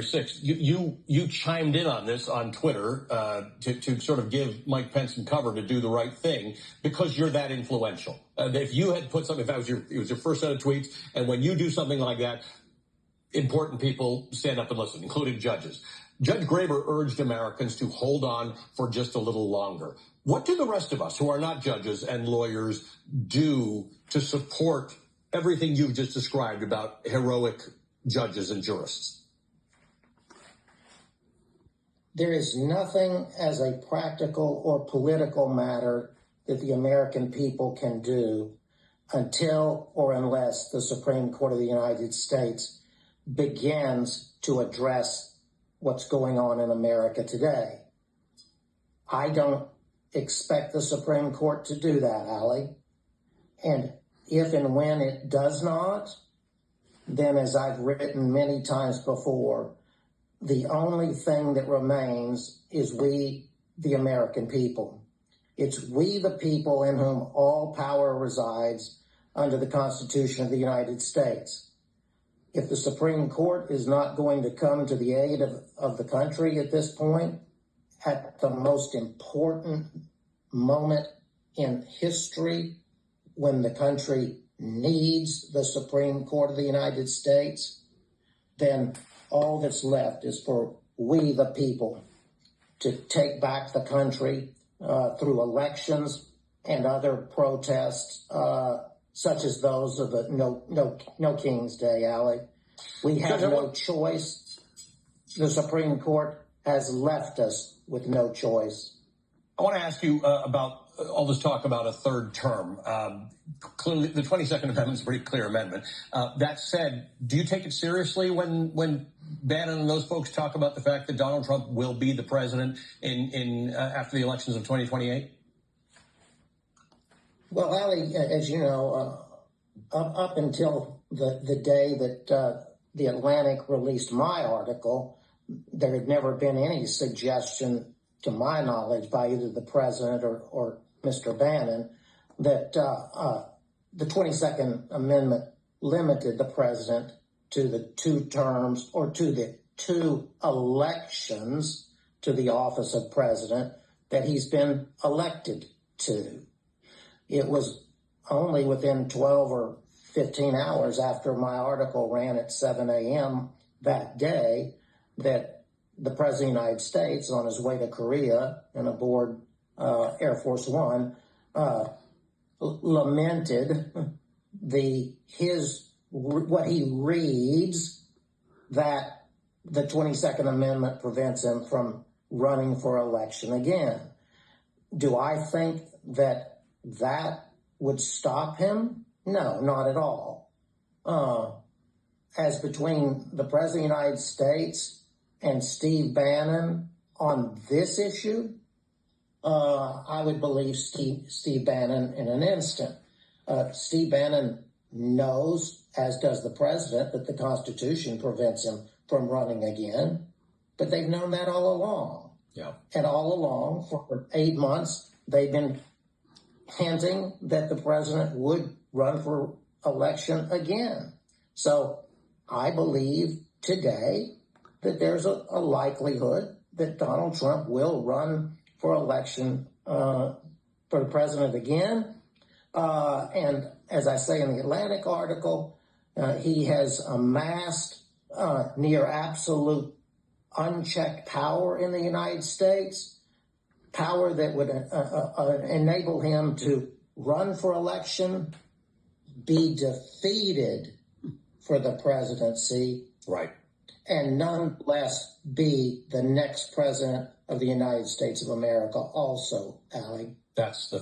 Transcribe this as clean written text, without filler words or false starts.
6th, you chimed in on this on Twitter to sort of give Mike Pence some cover to do the right thing because you're that influential. If you had put something, if that was it was your first set of tweets, and when you do something like that, important people stand up and listen, including judges. Judge Graber urged Americans to hold on for just a little longer. What do the rest of us who are not judges and lawyers do to support everything you've just described about heroic judges and jurists? There is nothing as a practical or political matter that the American people can do until or unless the Supreme Court of the United States begins to address what's going on in America today. I don't expect the Supreme Court to do that, Ali. And if and when it does not, then as I've written many times before, the only thing that remains is we, the American people. It's we, the people, in whom all power resides under the Constitution of the United States. If the Supreme Court is not going to come to the aid of the country at this point, at the most important moment in history when the country needs the Supreme Court of the United States, then all that's left is for we, the people, to take back the country through elections and other protests, such as those of the No King's Day, Ali. We have no choice. The Supreme Court has left us with no choice. I want to ask you about all this talk about a third term. Clearly, the 22nd Amendment is a pretty clear amendment. That said, do you take it seriously when Bannon and those folks talk about the fact that Donald Trump will be the president in after the elections of 2028? Well, Ali, as you know, up until the day that the Atlantic released my article, there had never been any suggestion, to my knowledge, by either the president or Mr. Bannon, that the 22nd Amendment limited the president to the two terms or to the two elections to the office of president that he's been elected to. It was only within 12 or 15 hours after my article ran at 7 a.m. that day that the President of the United States, on his way to Korea and aboard Air Force One, lamented what he reads that the 22nd Amendment prevents him from running for election again. Do I think that would stop him? No, not at all. As between the President of the United States and Steve Bannon on this issue, I would believe Steve Bannon in an instant. Steve Bannon knows, as does the president, that the Constitution prevents him from running again, but they've known that all along. Yeah. And all along, for 8 months, they've been hinting that the president would run for election again. So I believe today that there's a likelihood that Donald Trump will run for election for the president again. And as I say in the Atlantic article, he has amassed near absolute unchecked power in the United States, power that would enable him to run for election, be defeated for the presidency, right, and nonetheless be the next president of the United States of America also, Ali. That's the